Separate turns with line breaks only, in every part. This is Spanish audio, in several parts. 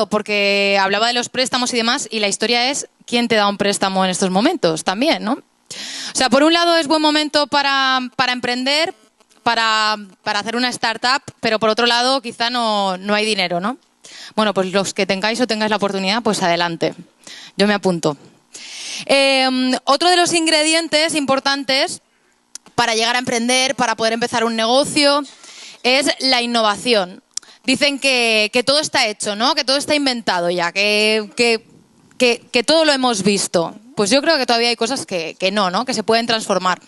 porque hablaba de los préstamos y demás, y la historia es quién te da un préstamo en estos momentos también, ¿no? O sea, por un lado es buen momento para emprender, para hacer una startup, pero por otro lado quizá no hay dinero, ¿no? Bueno, pues los que tengáis la oportunidad, pues adelante. Yo me apunto. Otro de los ingredientes importantes para llegar a emprender, para poder empezar un negocio, es la innovación. Dicen que todo está hecho, ¿no? Que todo está inventado ya, que todo lo hemos visto. Pues yo creo que todavía hay cosas que no, que se pueden transformar.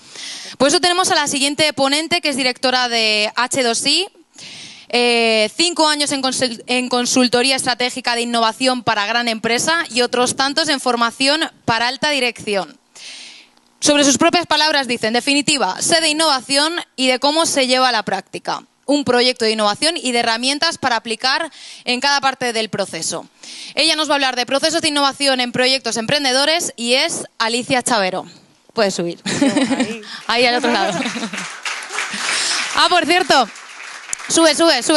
Por eso tenemos a la siguiente ponente, que es directora de H2I, 5 años en consultoría estratégica de innovación para gran empresa y otros tantos en formación para alta dirección. Sobre sus propias palabras dice, en definitiva, sé de innovación y de cómo se lleva a la práctica. Un proyecto de innovación y de herramientas para aplicar en cada parte del proceso. Ella nos va a hablar de procesos de innovación en proyectos emprendedores y es Alicia Chavero. Puedes subir. Ahí al otro lado. Ah, por cierto, sube,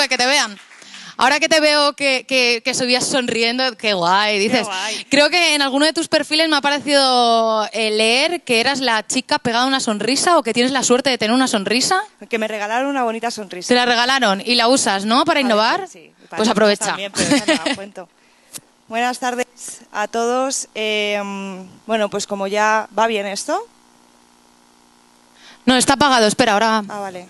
que te vean. Ahora que te veo que subías sonriendo, qué guay, dices. Qué guay. Creo que en alguno de tus perfiles me ha parecido leer que eras la chica pegada a una sonrisa o que tienes la suerte de tener una sonrisa.
Que me regalaron una bonita sonrisa.
Te la regalaron y la usas, ¿no? Para innovar.
Sí,
pues aprovecha.
También, pero ya te la cuento. Buenas tardes a todos. Bueno, pues como ya va bien esto.
No, está apagado, espera, ahora.
Ah, vale.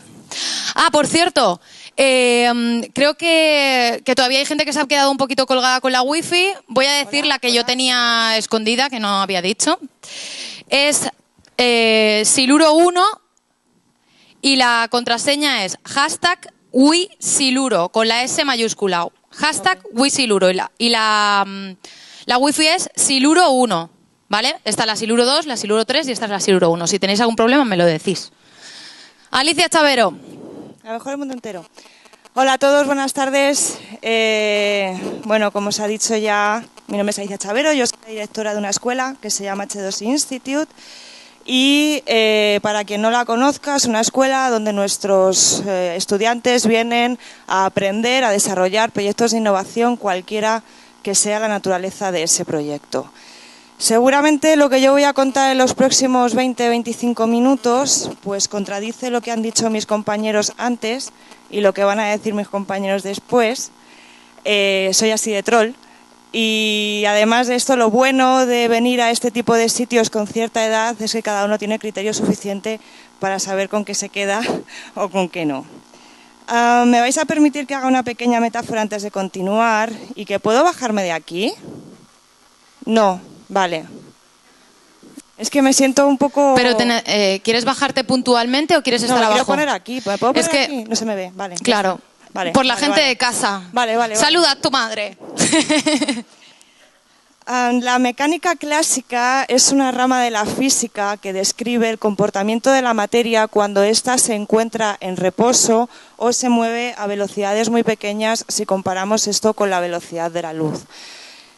Ah, por cierto. Creo que todavía hay gente que se ha quedado un poquito colgada con la wifi. Voy a decir la que yo tenía escondida, que no había dicho. Es Siluro1 y la contraseña es #WiSiluro con la S mayúscula. #WiSiluro y la wifi es Siluro1, ¿vale? Está la Siluro 2, la Siluro 3 y esta es la Siluro 1. Si tenéis algún problema me lo decís. Alicia Chavero.
A lo mejor el mundo entero. Hola a todos, buenas tardes. Bueno, como os ha dicho ya, mi nombre es Alicia Chavero, yo soy directora de una escuela que se llama H2I Institute y para quien no la conozca, es una escuela donde nuestros estudiantes vienen a aprender, a desarrollar proyectos de innovación, cualquiera que sea la naturaleza de ese proyecto. Seguramente lo que yo voy a contar en los próximos 20-25 minutos pues contradice lo que han dicho mis compañeros antes y lo que van a decir mis compañeros después. Soy así de troll y además de esto lo bueno de venir a este tipo de sitios con cierta edad es que cada uno tiene criterio suficiente para saber con qué se queda o con qué no. ¿Me vais a permitir que haga una pequeña metáfora antes de continuar y que puedo bajarme de aquí? No. Vale. Es que me siento un poco...
Pero ¿quieres bajarte puntualmente o quieres estar abajo?
No, quiero poner aquí. ¿Me puedo poner aquí? No se me ve, vale.
Claro.
Vale,
por la gente de casa.
Vale.
Saluda a tu madre.
La mecánica clásica es una rama de la física que describe el comportamiento de la materia cuando ésta se encuentra en reposo o se mueve a velocidades muy pequeñas si comparamos esto con la velocidad de la luz.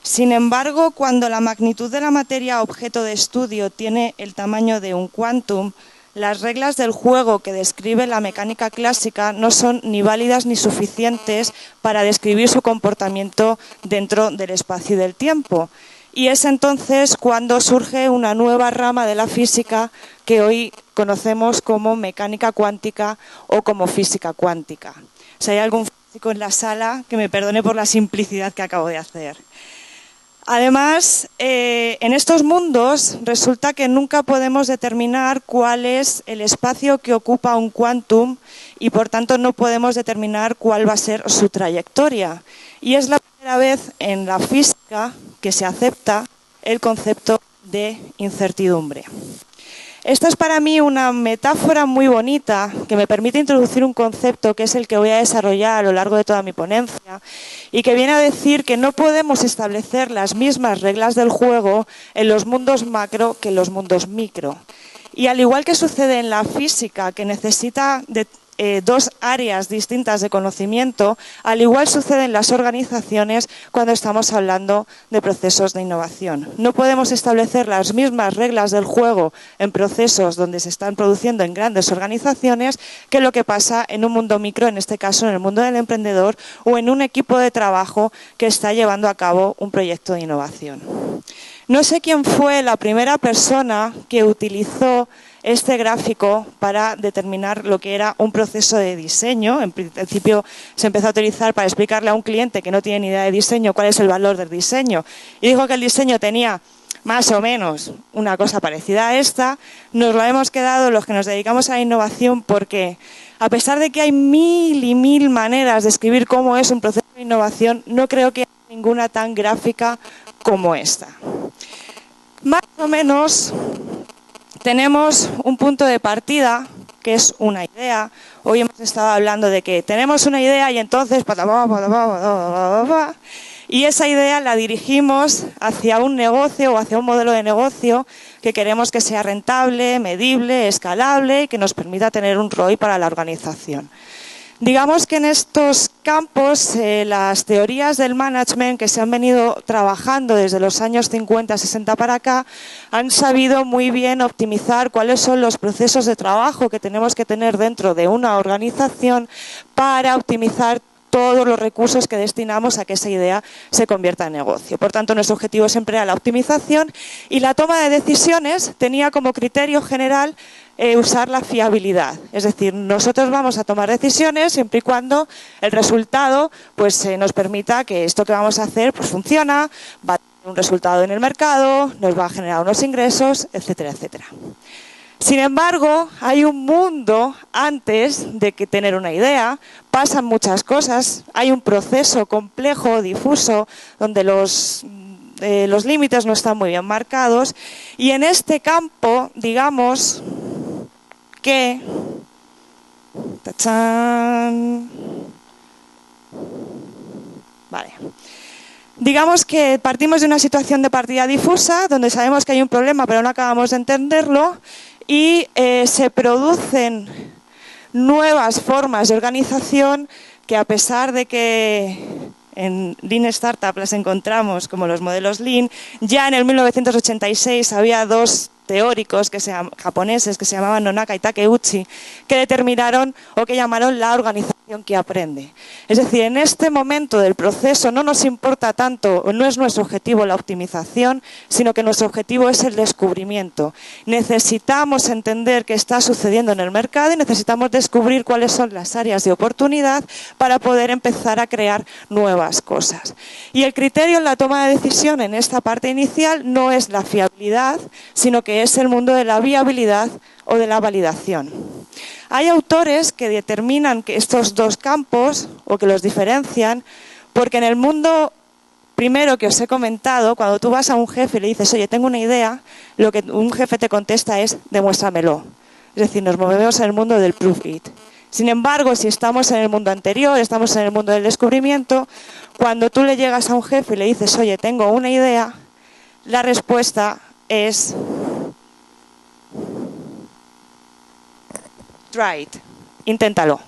Sin embargo, cuando la magnitud de la materia objeto de estudio tiene el tamaño de un quantum, las reglas del juego que describe la mecánica clásica no son ni válidas ni suficientes para describir su comportamiento dentro del espacio y del tiempo. Y es entonces cuando surge una nueva rama de la física que hoy conocemos como mecánica cuántica o como física cuántica. Si hay algún físico en la sala, que me perdone por la simplicidad que acabo de hacer. Además, en estos mundos resulta que nunca podemos determinar cuál es el espacio que ocupa un quantum y por tanto no podemos determinar cuál va a ser su trayectoria. Y es la primera vez en la física que se acepta el concepto de incertidumbre. Esta es para mí una metáfora muy bonita que me permite introducir un concepto que es el que voy a desarrollar a lo largo de toda mi ponencia y que viene a decir que no podemos establecer las mismas reglas del juego en los mundos macro que en los mundos micro. Y al igual que sucede en la física, que necesita de dos áreas distintas de conocimiento, al igual sucede en las organizaciones cuando estamos hablando de procesos de innovación. No podemos establecer las mismas reglas del juego en procesos donde se están produciendo en grandes organizaciones que lo que pasa en un mundo micro, en este caso en el mundo del emprendedor o en un equipo de trabajo que está llevando a cabo un proyecto de innovación. No sé quién fue la primera persona que utilizó este gráfico para determinar lo que era un proceso de diseño. En principio se empezó a utilizar para explicarle a un cliente que no tiene ni idea de diseño cuál es el valor del diseño. Y dijo que el diseño tenía más o menos una cosa parecida a esta. Nos lo hemos quedado los que nos dedicamos a la innovación porque, a pesar de que hay mil y mil maneras de escribir cómo es un proceso de innovación, no creo que haya ninguna tan gráfica como esta. Más o menos tenemos un punto de partida que es una idea. Hoy hemos estado hablando de que tenemos una idea y entonces y esa idea la dirigimos hacia un negocio o hacia un modelo de negocio que queremos que sea rentable, medible, escalable y que nos permita tener un ROI para la organización. Digamos que en estos campos las teorías del management que se han venido trabajando desde los años 50-60 para acá han sabido muy bien optimizar cuáles son los procesos de trabajo que tenemos que tener dentro de una organización para optimizar todos los recursos que destinamos a que esa idea se convierta en negocio. Por tanto, nuestro objetivo siempre era la optimización y la toma de decisiones tenía como criterio general usar la fiabilidad. Es decir, nosotros vamos a tomar decisiones siempre y cuando el resultado nos permita que esto que vamos a hacer funciona, va a tener un resultado en el mercado, nos va a generar unos ingresos, etcétera, etcétera. Sin embargo, hay un mundo antes de que tener una idea, pasan muchas cosas, hay un proceso complejo, difuso, donde los límites no están muy bien marcados y en este campo, digamos que... ¡Tachán! Vale. Digamos que partimos de una situación de partida difusa, donde sabemos que hay un problema pero no acabamos de entenderlo y se producen nuevas formas de organización que, a pesar de que en Lean Startup las encontramos como los modelos Lean, ya en el 1986 había dos teóricos japoneses que se llamaban Nonaka y Takeuchi, que determinaron o que llamaron la organización que aprende. Es decir, en este momento del proceso no nos importa tanto, no es nuestro objetivo la optimización, sino que nuestro objetivo es el descubrimiento. Necesitamos entender qué está sucediendo en el mercado y necesitamos descubrir cuáles son las áreas de oportunidad para poder empezar a crear nuevas cosas. Y el criterio en la toma de decisión en esta parte inicial no es la fiabilidad, sino que es el mundo de la viabilidad o de la validación. Hay autores que determinan que estos dos campos o que los diferencian porque en el mundo primero que os he comentado, cuando tú vas a un jefe y le dices, oye, tengo una idea, lo que un jefe te contesta es, demuéstramelo. Es decir, nos movemos en el mundo del proof it. Sin embargo, si estamos en el mundo anterior, estamos en el mundo del descubrimiento, cuando tú le llegas a un jefe y le dices, oye, tengo una idea, la respuesta es try it, inténtalo.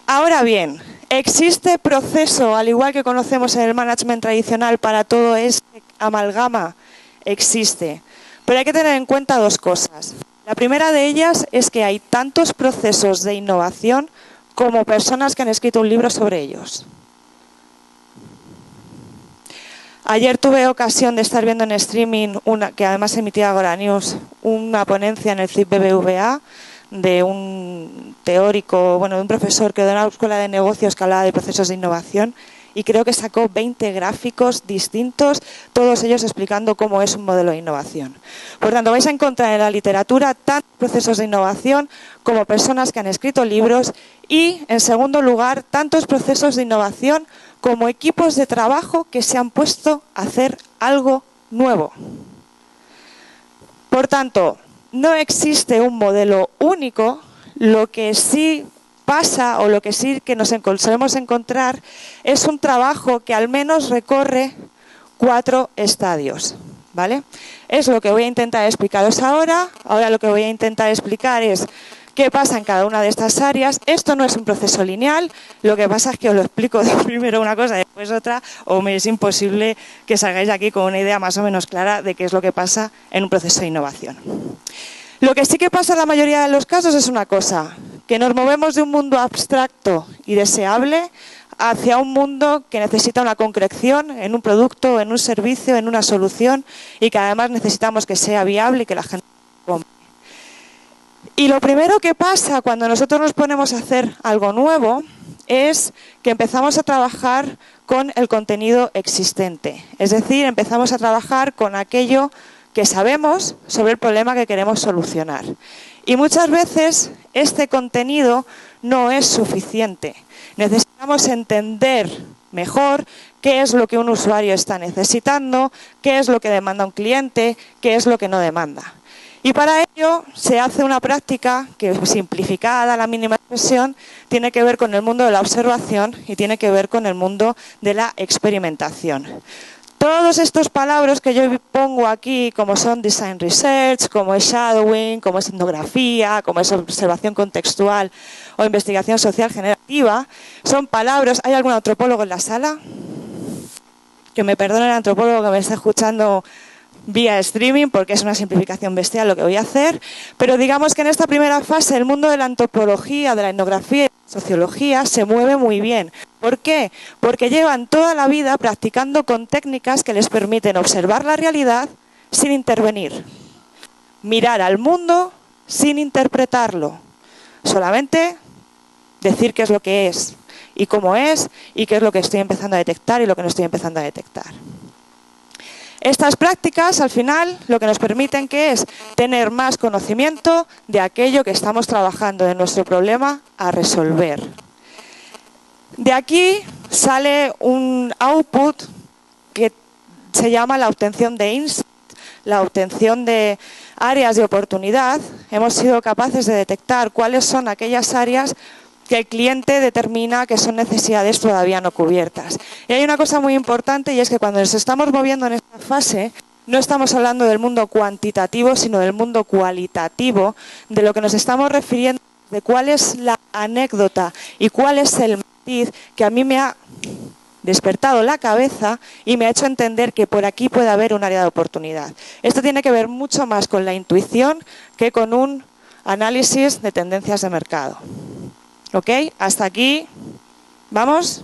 Ahora bien, ¿existe proceso, al igual que conocemos en el management tradicional, para todo este amalgama? Existe. Pero hay que tener en cuenta dos cosas. La primera de ellas es que hay tantos procesos de innovación como personas que han escrito un libro sobre ellos. Ayer tuve ocasión de estar viendo en streaming, que además emitía Agora News, una ponencia en el CIP BBVA de un teórico, de un profesor que da una escuela de negocios que hablaba de procesos de innovación y creo que sacó 20 gráficos distintos, todos ellos explicando cómo es un modelo de innovación. Por tanto, vais a encontrar en la literatura tantos procesos de innovación como personas que han escrito libros y, en segundo lugar, tantos procesos de innovación como equipos de trabajo que se han puesto a hacer algo nuevo. Por tanto, no existe un modelo único, lo que sí pasa o lo que sí que nos solemos encontrar es un trabajo que al menos recorre 4 estadios, ¿vale? Es lo que voy a intentar explicaros ahora. Ahora lo que voy a intentar explicar es qué pasa en cada una de estas áreas. Esto no es un proceso lineal, lo que pasa es que os lo explico primero una cosa y después otra, o me es imposible que salgáis aquí con una idea más o menos clara de qué es lo que pasa en un proceso de innovación. Lo que sí que pasa en la mayoría de los casos es una cosa, que nos movemos de un mundo abstracto y deseable hacia un mundo que necesita una concreción en un producto, en un servicio, en una solución, y que además necesitamos que sea viable y que la gente compre. Y lo primero que pasa cuando nosotros nos ponemos a hacer algo nuevo es que empezamos a trabajar con el contenido existente. Es decir, empezamos a trabajar con aquello que sabemos sobre el problema que queremos solucionar. Y muchas veces este contenido no es suficiente. Necesitamos entender mejor qué es lo que un usuario está necesitando, qué es lo que demanda un cliente, qué es lo que no demanda. Y para ello se hace una práctica que, simplificada a la mínima expresión, tiene que ver con el mundo de la observación y tiene que ver con el mundo de la experimentación. Todos estos palabras que yo pongo aquí, como son design research, como es shadowing, como es etnografía, como es observación contextual o investigación social generativa, son palabras. ¿Hay algún antropólogo en la sala? Que me perdone el antropólogo que me está escuchando vía streaming, porque es una simplificación bestial lo que voy a hacer, pero digamos que en esta primera fase el mundo de la antropología, de la etnografía y de la sociología se mueve muy bien. ¿Por qué? Porque llevan toda la vida practicando con técnicas que les permiten observar la realidad sin intervenir, mirar al mundo sin interpretarlo, solamente decir qué es lo que es y cómo es y qué es lo que estoy empezando a detectar y lo que no estoy empezando a detectar. Estas prácticas, al final, lo que nos permiten que es tener más conocimiento de aquello que estamos trabajando, de nuestro problema a resolver. De aquí sale un output que se llama la obtención de insight, la obtención de áreas de oportunidad. Hemos sido capaces de detectar cuáles son aquellas áreas que el cliente determina que son necesidades todavía no cubiertas. Y hay una cosa muy importante, y es que cuando nos estamos moviendo en esta fase, no estamos hablando del mundo cuantitativo, sino del mundo cualitativo, de lo que nos estamos refiriendo, de cuál es la anécdota y cuál es el matiz que a mí me ha despertado la cabeza y me ha hecho entender que por aquí puede haber un área de oportunidad. Esto tiene que ver mucho más con la intuición que con un análisis de tendencias de mercado. ¿Ok? Hasta aquí. ¿Vamos?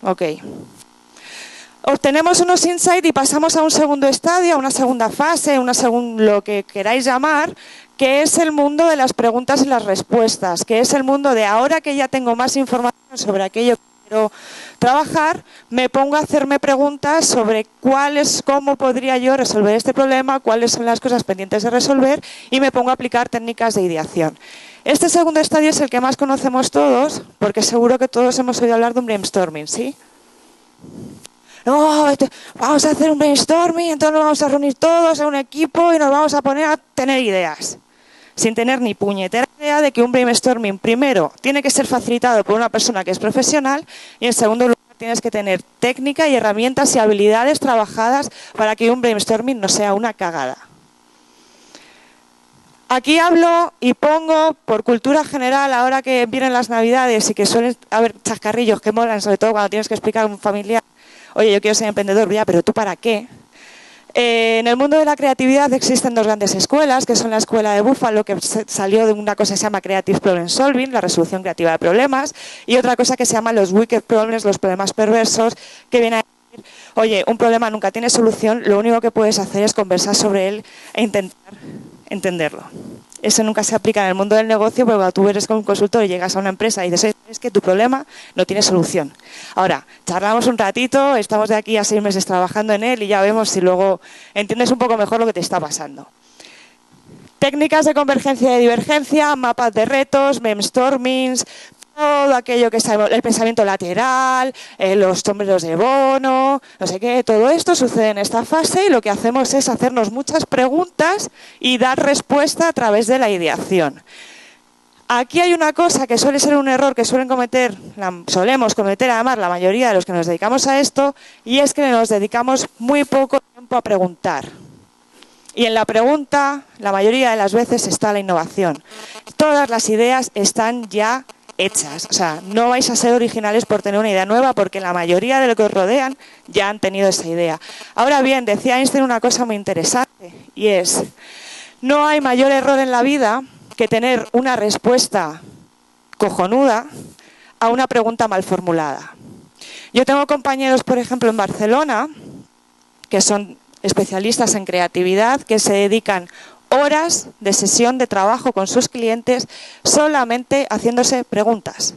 Ok. Obtenemos unos insights y pasamos a un segundo estadio, a una segunda fase, lo que queráis llamar, que es el mundo de las preguntas y las respuestas, que es el mundo de ahora que ya tengo más información sobre aquello que quiero trabajar, me pongo a hacerme preguntas sobre cómo podría yo resolver este problema, cuáles son las cosas pendientes de resolver y me pongo a aplicar técnicas de ideación. Este segundo estadio es el que más conocemos todos, porque seguro que todos hemos oído hablar de un brainstorming, ¿sí? No, vamos a hacer un brainstorming, entonces nos vamos a reunir todos en un equipo y nos vamos a poner a tener ideas, sin tener ni puñetera idea de que un brainstorming, primero, tiene que ser facilitado por una persona que es profesional y, en segundo lugar, tienes que tener técnica y herramientas y habilidades trabajadas para que un brainstorming no sea una cagada. Aquí hablo y pongo, por cultura general, ahora que vienen las Navidades y que suelen haber chascarrillos que molan, sobre todo cuando tienes que explicar a un familiar, oye, yo quiero ser emprendedor, ya, pero ¿tú para qué? En el mundo de la creatividad existen dos grandes escuelas, que son la escuela de Buffalo, que salió de una cosa que se llama Creative Problem Solving, la resolución creativa de problemas, y otra cosa que se llama los Wicked Problems, los problemas perversos, que viene a decir, oye, un problema nunca tiene solución, lo único que puedes hacer es conversar sobre él e intentar entenderlo. Eso nunca se aplica en el mundo del negocio, porque cuando tú eres un consultor y llegas a una empresa y dices, es que tu problema no tiene solución. Ahora, charlamos un ratito, estamos de aquí a 6 meses trabajando en él y ya vemos si luego entiendes un poco mejor lo que te está pasando. Técnicas de convergencia y de divergencia, mapas de retos, brainstormings, todo aquello que es el pensamiento lateral, los sombreros de Bono, no sé qué, todo esto sucede en esta fase y lo que hacemos es hacernos muchas preguntas y dar respuesta a través de la ideación. Aquí hay una cosa que suele ser un error que solemos cometer además la mayoría de los que nos dedicamos a esto, y es que nos dedicamos muy poco tiempo a preguntar. Y en la pregunta, la mayoría de las veces está la innovación. Todas las ideas están ya hechas. O sea, no vais a ser originales por tener una idea nueva, porque la mayoría de los que os rodean ya han tenido esa idea. Ahora bien, decía Einstein una cosa muy interesante, y es, no hay mayor error en la vida que tener una respuesta cojonuda a una pregunta mal formulada. Yo tengo compañeros, por ejemplo, en Barcelona, que son especialistas en creatividad, que se dedican horas de sesión de trabajo con sus clientes solamente haciéndose preguntas.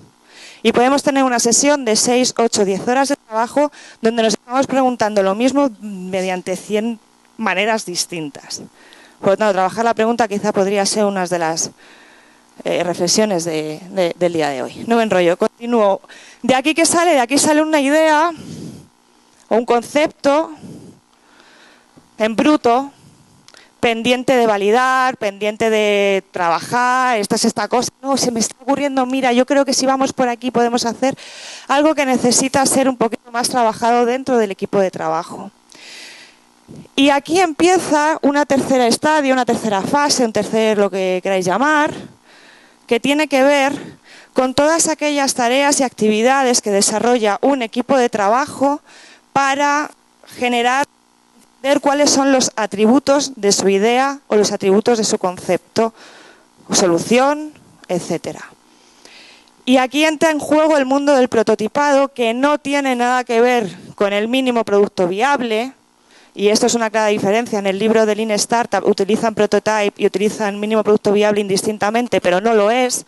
Y podemos tener una sesión de 6, 8, 10 horas de trabajo donde nos estamos preguntando lo mismo mediante 100 maneras distintas. Por lo tanto, trabajar la pregunta quizá podría ser una de las reflexiones del día de hoy. No me enrollo, continúo. ¿De aquí qué sale? De aquí sale una idea o un concepto en bruto, pendiente de validar, pendiente de trabajar, esta cosa, no, se me está ocurriendo, mira, yo creo que si vamos por aquí podemos hacer algo que necesita ser un poquito más trabajado dentro del equipo de trabajo. Y aquí empieza una tercera estadio, una tercera fase, un tercer, lo que queráis llamar, que tiene que ver con todas aquellas tareas y actividades que desarrolla un equipo de trabajo para generar, ver cuáles son los atributos de su idea o los atributos de su concepto, o solución, etc. Y aquí entra en juego el mundo del prototipado, que no tiene nada que ver con el mínimo producto viable, y esto es una clara diferencia. En el libro de Lean Startup utilizan prototype y utilizan mínimo producto viable indistintamente, pero no lo es,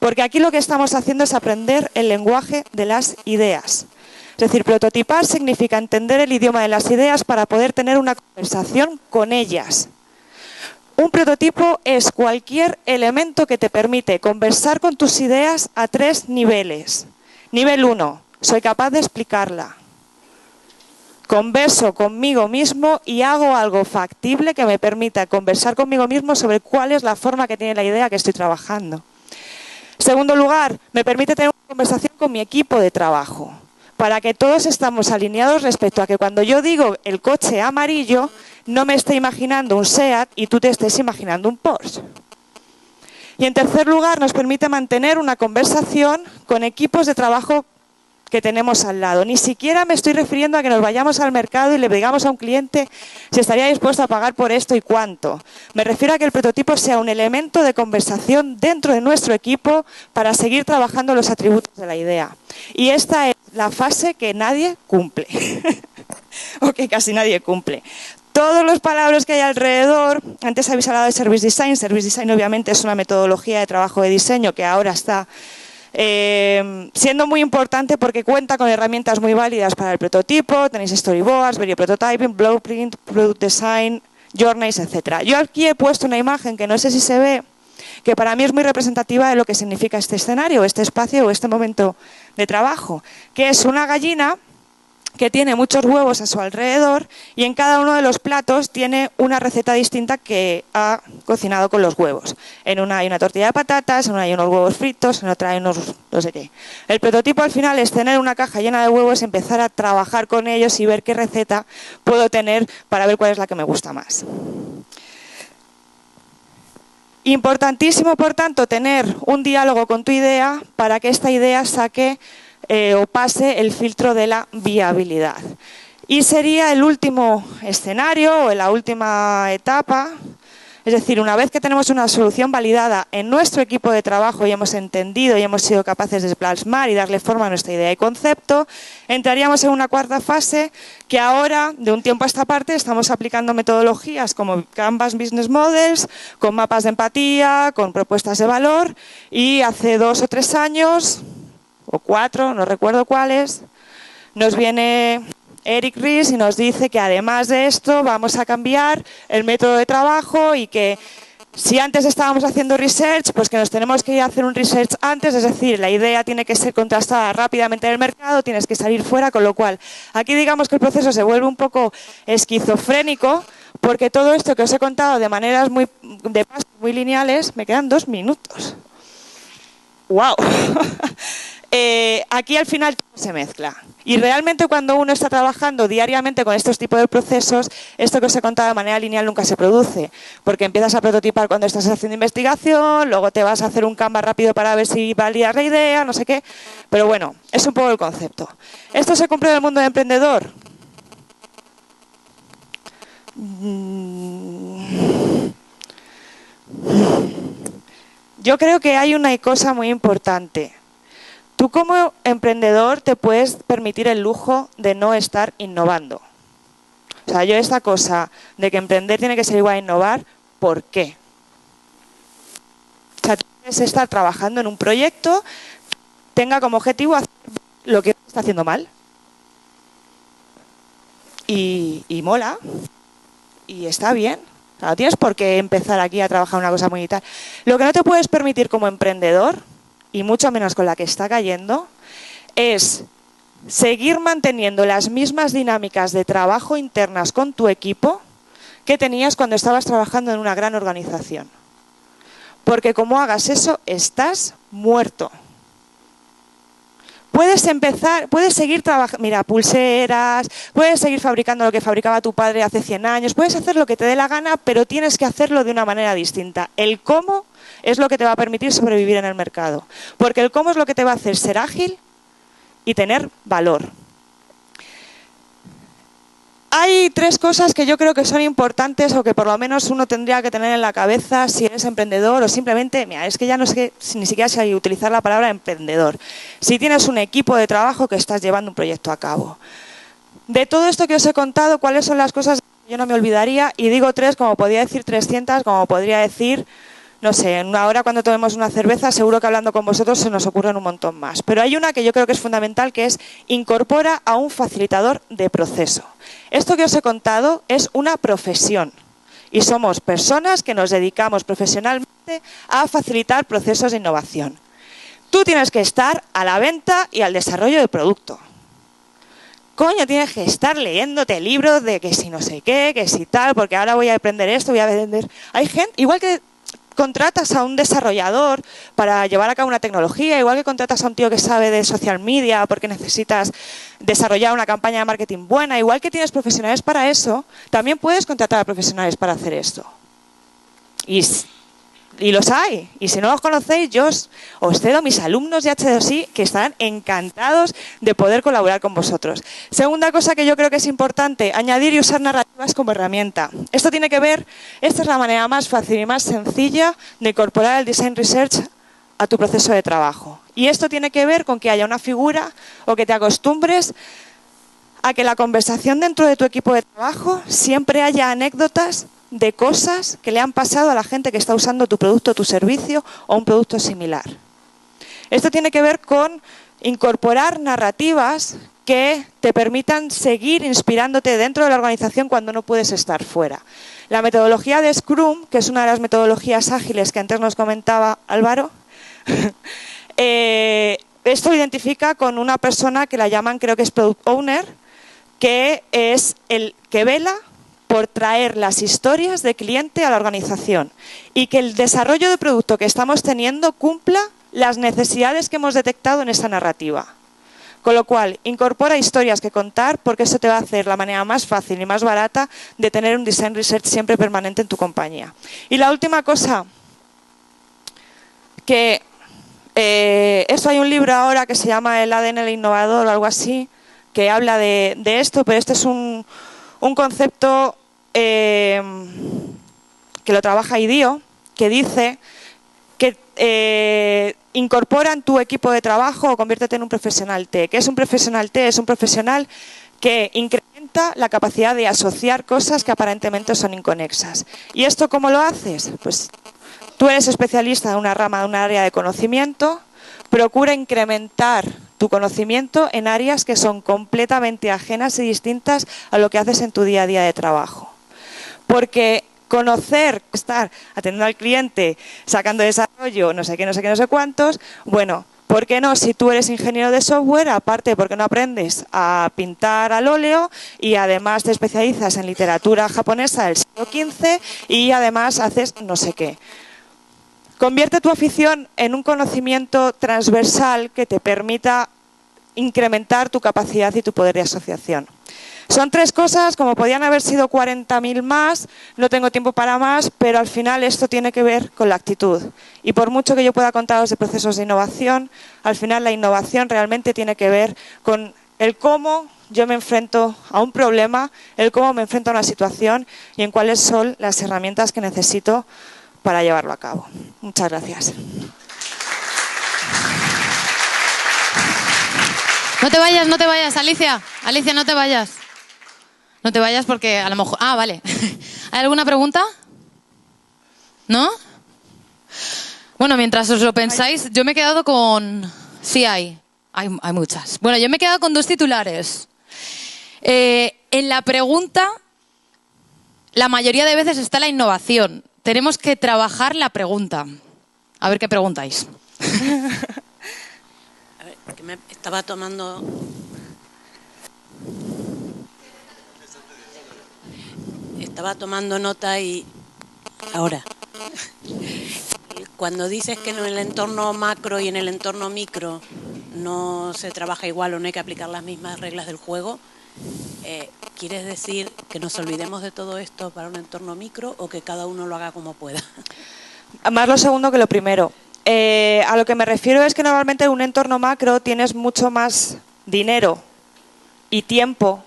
porque aquí lo que estamos haciendo es aprender el lenguaje de las ideas. Es decir, prototipar significa entender el idioma de las ideas para poder tener una conversación con ellas. Un prototipo es cualquier elemento que te permite conversar con tus ideas a 3 niveles. Nivel 1, soy capaz de explicarla. Converso conmigo mismo y hago algo factible que me permita conversar conmigo mismo sobre cuál es la forma que tiene la idea que estoy trabajando. Segundo lugar, me permite tener una conversación con mi equipo de trabajo, para que todos estamos alineados respecto a que cuando yo digo el coche amarillo, no me esté imaginando un SEAT y tú te estés imaginando un Porsche. Y en tercer lugar, nos permite mantener una conversación con equipos de trabajo que tenemos al lado. Ni siquiera me estoy refiriendo a que nos vayamos al mercado y le digamos a un cliente si estaría dispuesto a pagar por esto y cuánto. Me refiero a que el prototipo sea un elemento de conversación dentro de nuestro equipo para seguir trabajando los atributos de la idea. Y esta es la fase que nadie cumple, o que casi nadie cumple. Todos los palabras que hay alrededor, antes habéis hablado de Service Design. Service Design obviamente es una metodología de trabajo de diseño que ahora está siendo muy importante porque cuenta con herramientas muy válidas para el prototipo. Tenéis storyboards, video prototyping, blueprint, product design, journeys, etc. Yo aquí he puesto una imagen que no sé si se ve, que para mí es muy representativa de lo que significa este escenario, este espacio o este momento de trabajo, que es una gallina que tiene muchos huevos a su alrededor y en cada uno de los platos tiene una receta distinta que ha cocinado con los huevos. En una hay una tortilla de patatas, en una hay unos huevos fritos, en otra hay unos no sé qué. El prototipo al final es tener una caja llena de huevos, empezar a trabajar con ellos y ver qué receta puedo tener para ver cuál es la que me gusta más. Importantísimo, por tanto, tener un diálogo con tu idea para que esta idea saque o pase el filtro de la viabilidad. Y sería el último escenario o la última etapa, es decir, una vez que tenemos una solución validada en nuestro equipo de trabajo y hemos entendido y hemos sido capaces de plasmar y darle forma a nuestra idea y concepto, entraríamos en una cuarta fase que ahora, de un tiempo a esta parte, estamos aplicando metodologías como Canvas Business Models, con mapas de empatía, con propuestas de valor, y hace 2 o 3 años o 4, no recuerdo cuáles, nos viene Eric Ries y nos dice que además de esto vamos a cambiar el método de trabajo y que si antes estábamos haciendo research, pues que nos tenemos que ir a hacer un research antes, es decir, la idea tiene que ser contrastada rápidamente en el mercado, tienes que salir fuera, con lo cual aquí digamos que el proceso se vuelve un poco esquizofrénico, porque todo esto que os he contado de maneras muy lineales, me quedan 2 minutos. ¡Wow! Aquí al final todo se mezcla. Y realmente cuando uno está trabajando diariamente con estos tipos de procesos, esto que os he contado de manera lineal nunca se produce, porque empiezas a prototipar cuando estás haciendo investigación, luego te vas a hacer un Canva rápido para ver si validas la idea, no sé qué, pero bueno, es un poco el concepto. ¿Esto se cumple en el mundo de emprendedor? Yo creo que hay una cosa muy importante. Tú como emprendedor te puedes permitir el lujo de no estar innovando. O sea, yo esta cosa de que emprender tiene que ser igual a innovar, ¿por qué? O sea, tú puedes estar trabajando en un proyecto, tenga como objetivo hacer lo que está haciendo mal. Y mola. Y está bien. O sea, no tienes por qué empezar aquí a trabajar una cosa muy tal. Lo que no te puedes permitir como emprendedor, y mucho menos con la que está cayendo, es seguir manteniendo las mismas dinámicas de trabajo internas con tu equipo que tenías cuando estabas trabajando en una gran organización. Porque como hagas eso, estás muerto. Puedes empezar, puedes seguir trabajando, mira, pulseras, puedes seguir fabricando lo que fabricaba tu padre hace 100 años, puedes hacer lo que te dé la gana, pero tienes que hacerlo de una manera distinta. El cómo es lo que te va a permitir sobrevivir en el mercado, porque el cómo es lo que te va a hacer ser ágil y tener valor. Hay tres cosas que yo creo que son importantes o que por lo menos uno tendría que tener en la cabeza si eres emprendedor o simplemente, mira, es que ya no sé ni siquiera si hay que utilizar la palabra emprendedor. Si tienes un equipo de trabajo que estás llevando un proyecto a cabo. De todo esto que os he contado, ¿cuáles son las cosas que yo no me olvidaría? Y digo tres, como podría decir 300, como podría decir, no sé, en una hora cuando tomemos una cerveza, seguro que hablando con vosotros se nos ocurren un montón más. Pero hay una que yo creo que es fundamental, que es incorpora a un facilitador de proceso. Esto que os he contado es una profesión y somos personas que nos dedicamos profesionalmente a facilitar procesos de innovación. Tú tienes que estar a la venta y al desarrollo del producto. Coño, tienes que estar leyéndote libros de que si no sé qué, que si tal, porque ahora voy a aprender esto, voy a vender. Hay gente, igual que contratas a un desarrollador para llevar a cabo una tecnología, igual que contratas a un tío que sabe de social media porque necesitas desarrollar una campaña de marketing buena, igual que tienes profesionales para eso, también puedes contratar a profesionales para hacer esto. Y los hay. Y si no los conocéis, yo os cedo a mis alumnos de H2I que estarán encantados de poder colaborar con vosotros. Segunda cosa que yo creo que es importante, añadir y usar narrativas como herramienta. Esto tiene que ver, esta es la manera más fácil y más sencilla de incorporar el Design Research a tu proceso de trabajo. Y esto tiene que ver con que haya una figura o que te acostumbres a que la conversación dentro de tu equipo de trabajo siempre haya anécdotas de cosas que le han pasado a la gente que está usando tu producto, tu servicio o un producto similar. Esto tiene que ver con incorporar narrativas que te permitan seguir inspirándote dentro de la organización cuando no puedes estar fuera. La metodología de Scrum, que es una de las metodologías ágiles que antes nos comentaba Álvaro, esto lo identifica con una persona que la llaman, creo que es Product Owner, que es el que vela por traer las historias de cliente a la organización y que el desarrollo de producto que estamos teniendo cumpla las necesidades que hemos detectado en esta narrativa. Con lo cual, incorpora historias que contar porque eso te va a hacer la manera más fácil y más barata de tener un Design Research siempre permanente en tu compañía. Y la última cosa, que eso hay un libro ahora que se llama El ADN del innovador o algo así, que habla de esto, pero este es un concepto que lo trabaja IDEO, que dice que incorpora en tu equipo de trabajo o conviértete en un profesional T. ¿Qué es un profesional T? Es un profesional que incrementa la capacidad de asociar cosas que aparentemente son inconexas. ¿Y esto cómo lo haces? Pues tú eres especialista en una rama, de un área de conocimiento, procura incrementar tu conocimiento en áreas que son completamente ajenas y distintas a lo que haces en tu día a día de trabajo. Porque conocer, estar atendiendo al cliente, sacando desarrollo, no sé qué, no sé qué, no sé cuántos, bueno, ¿por qué no? Si tú eres ingeniero de software, aparte, ¿por qué no aprendes a pintar al óleo y además te especializas en literatura japonesa del siglo XV y además haces no sé qué? Convierte tu afición en un conocimiento transversal que te permita incrementar tu capacidad y tu poder de asociación. Son 3 cosas, como podían haber sido 40.000 más, no tengo tiempo para más, pero al final esto tiene que ver con la actitud. Y por mucho que yo pueda contaros de procesos de innovación, al final la innovación realmente tiene que ver con el cómo yo me enfrento a un problema, el cómo me enfrento a una situación y en cuáles son las herramientas que necesito para llevarlo a cabo. Muchas gracias.
No te vayas, Alicia. Alicia, no te vayas. No te vayas porque a lo mejor... Ah, vale. ¿Hay alguna pregunta? ¿No? Bueno, mientras os lo pensáis, yo me he quedado con... Sí hay muchas. Bueno, yo me he quedado con 2 titulares. En la pregunta, la mayoría de veces está la innovación. Tenemos que trabajar la pregunta. A ver qué preguntáis.
A ver, que me estaba tomando... Estaba tomando nota y... Ahora. Cuando dices que en el entorno macro y en el entorno micro no se trabaja igual o no hay que aplicar las mismas reglas del juego, ¿quieres decir que nos olvidemos de todo esto para un entorno micro o que cada uno lo haga como pueda?
Más lo segundo que lo primero. A lo que me refiero es que normalmente en un entorno macro tienes mucho más dinero y tiempo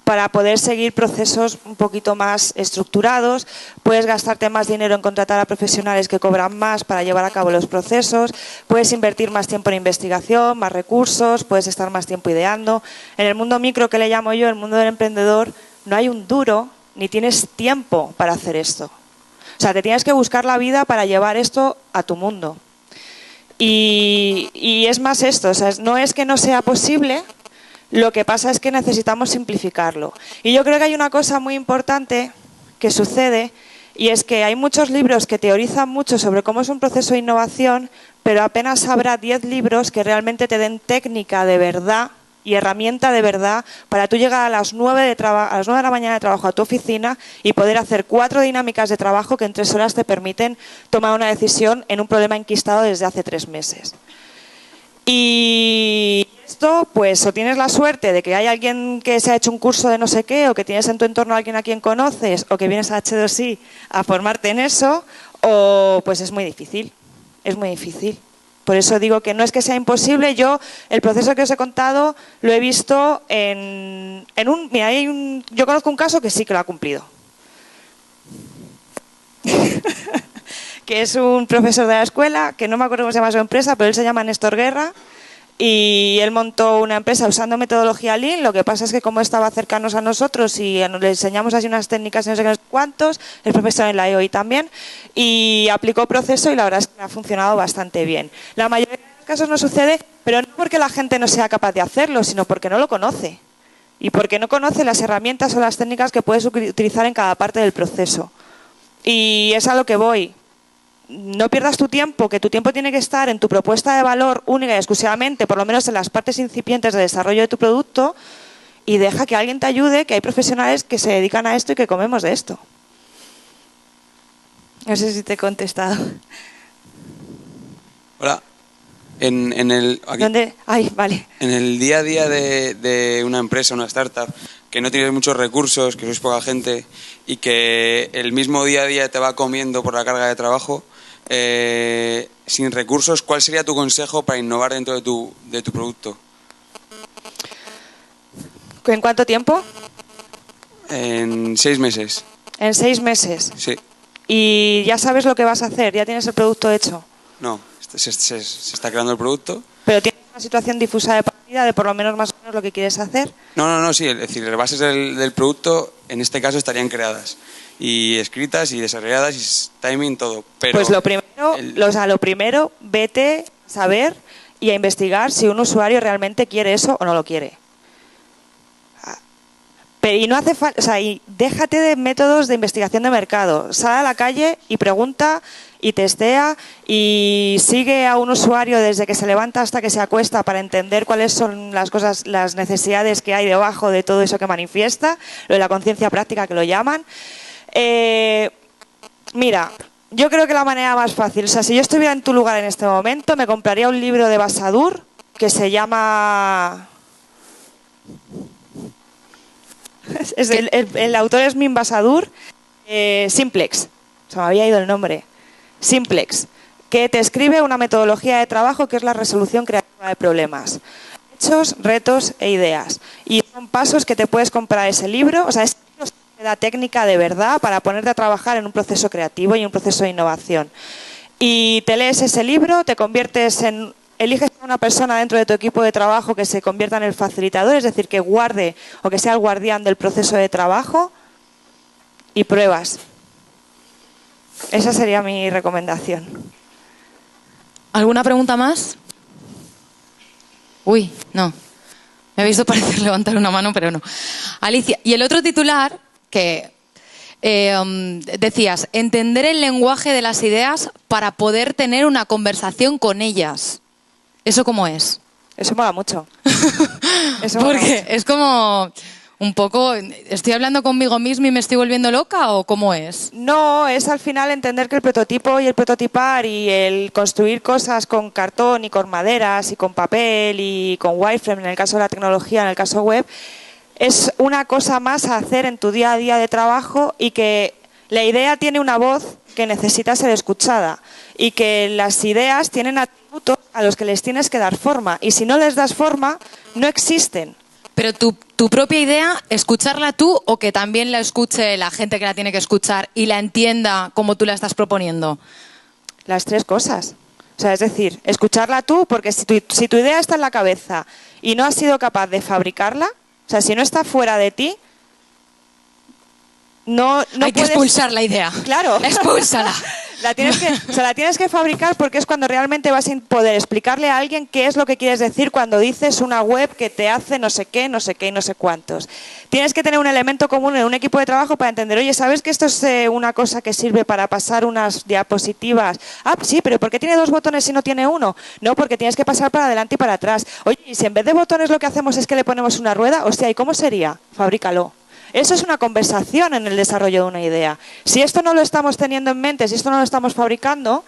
para poder seguir procesos un poquito más estructurados. Puedes gastarte más dinero en contratar a profesionales que cobran más para llevar a cabo los procesos, puedes invertir más tiempo en investigación, más recursos, puedes estar más tiempo ideando. En el mundo micro, que le llamo yo, el mundo del emprendedor, no hay un duro ni tienes tiempo para hacer esto. O sea, te tienes que buscar la vida para llevar esto a tu mundo. Y es más esto, o sea, no es que no sea posible, lo que pasa es que necesitamos simplificarlo. Y yo creo que hay una cosa muy importante que sucede, y es que hay muchos libros que teorizan mucho sobre cómo es un proceso de innovación, pero apenas habrá 10 libros que realmente te den técnica de verdad y herramienta de verdad para tú llegar a las 9 de la mañana de trabajo a tu oficina y poder hacer 4 dinámicas de trabajo que en 3 horas te permiten tomar una decisión en un problema enquistado desde hace 3 meses. Y esto, pues, o tienes la suerte de que hay alguien que se ha hecho un curso de no sé qué, o que tienes en tu entorno a alguien a quien conoces, o que vienes a H2I a formarte en eso, o pues es muy difícil, es muy difícil. Por eso digo que no es que sea imposible. Yo, el proceso que os he contado, lo he visto en un... Mira, yo conozco un caso que sí que lo ha cumplido. Que es un profesor de la escuela, que no me acuerdo cómo se llama su empresa, pero él se llama Néstor Guerra, y él montó una empresa usando metodología Lean. Lo que pasa es que como estaba cercanos a nosotros y le enseñamos así unas técnicas y no sé qué cuántos, el profesor en la EOI también, y aplicó proceso y la verdad es que ha funcionado bastante bien. La mayoría de los casos no sucede, pero no porque la gente no sea capaz de hacerlo, sino porque no lo conoce. Y porque no conoce las herramientas o las técnicas que puedes utilizar en cada parte del proceso. Y es a lo que voy. No pierdas tu tiempo, que tu tiempo tiene que estar en tu propuesta de valor única y exclusivamente, por lo menos en las partes incipientes de desarrollo de tu producto, y deja que alguien te ayude, que hay profesionales que se dedican a esto y que comemos de esto. No sé si te he contestado.
Hola. Aquí,
¿Dónde? Ay, vale.
en el día a día de una empresa, una startup, que no tienes muchos recursos, que sois poca gente y que el mismo día a día te va comiendo por la carga de trabajo, sin recursos, ¿cuál sería tu consejo para innovar dentro de tu producto?
¿En cuánto tiempo?
En 6 meses.
En 6 meses.
Sí.
¿Y ya sabes lo que vas a hacer? ¿Ya tienes el producto hecho?
No, se está creando el producto.
¿Pero tienes una situación difusa de partida de por lo menos más o menos lo que quieres hacer?
No, sí, es decir, las bases del producto en este caso estarían creadas y escritas y desarrolladas y timing, todo. Pero
pues lo primero, vete a saber y a investigar si un usuario realmente quiere eso o no lo quiere. Pero, y no hace falta, o sea, y déjate de métodos de investigación de mercado. Sal a la calle y pregunta y testea y sigue a un usuario desde que se levanta hasta que se acuesta para entender cuáles son las cosas, las necesidades que hay debajo de todo eso que manifiesta, lo de la conciencia práctica que lo llaman. Mira, yo creo que la manera más fácil, o sea, si yo estuviera en tu lugar en este momento, me compraría un libro de Basadur que se llama... El autor es Min Basadur, Simplex, se me había ido el nombre, Simplex, que te escribe una metodología de trabajo que es la resolución creativa de problemas. Hechos, retos e ideas. Y son pasos que te puedes comprar ese libro, o sea, ese libro te da técnica de verdad para ponerte a trabajar en un proceso creativo y un proceso de innovación. Y te lees ese libro, te conviertes en... Eliges a una persona dentro de tu equipo de trabajo que se convierta en el facilitador, es decir, que guarde o que sea el guardián del proceso de trabajo y pruebas. Esa sería mi recomendación.
¿Alguna pregunta más? Uy, no. Me habéis visto parecer levantar una mano, pero no. Alicia, y el otro titular que decías, entender el lenguaje de las ideas para poder tener una conversación con ellas. ¿Eso cómo es?
Eso mola mucho.
Porque es como un poco, ¿estoy hablando conmigo mismo y me estoy volviendo loca o cómo es?
No, es al final entender que el prototipo y el prototipar y el construir cosas con cartón y con maderas y con papel y con wireframe en el caso de la tecnología, en el caso web, es una cosa más a hacer en tu día a día de trabajo y que la idea tiene una voz que necesita ser escuchada y que las ideas tienen atributos a los que les tienes que dar forma y si no les das forma, no existen.
Pero tu propia idea, ¿escucharla tú o que también la escuche la gente que la tiene que escuchar y la entienda como tú la estás proponiendo?
Las tres cosas. O sea, es decir, escucharla tú porque si tu idea está en la cabeza y no has sido capaz de fabricarla, o sea, si no está fuera de ti, no
Hay
puedes...
que expulsar la idea.
Claro.
Expúlsala.
La tienes que fabricar porque es cuando realmente vas a poder explicarle a alguien qué es lo que quieres decir cuando dices una web que te hace no sé qué, no sé qué y no sé cuántos. Tienes que tener un elemento común en un equipo de trabajo para entender, oye, ¿sabes que esto es una cosa que sirve para pasar unas diapositivas? Ah, sí, pero ¿por qué tiene 2 botones y no tiene 1? No, porque tienes que pasar para adelante y para atrás. Oye, ¿y si en vez de botones lo que hacemos es que le ponemos una rueda? Hostia, ¿y cómo sería? Fabrícalo. Eso es una conversación en el desarrollo de una idea. Si esto no lo estamos teniendo en mente, si esto no lo estamos fabricando,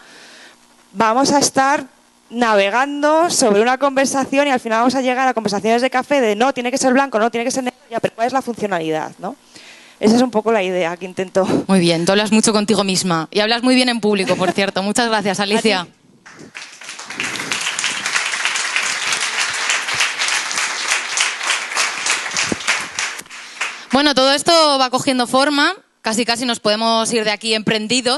vamos a estar navegando sobre una conversación y al final vamos a llegar a conversaciones de café de no, tiene que ser blanco, no, tiene que ser negro, ya, pero ¿cuál es la funcionalidad? ¿No? Esa es un poco la idea que intento.
Muy bien, tú hablas mucho contigo misma y hablas muy bien en público, por cierto. Muchas gracias, Alicia. Bueno, todo esto va cogiendo forma, casi nos podemos ir de aquí emprendidos.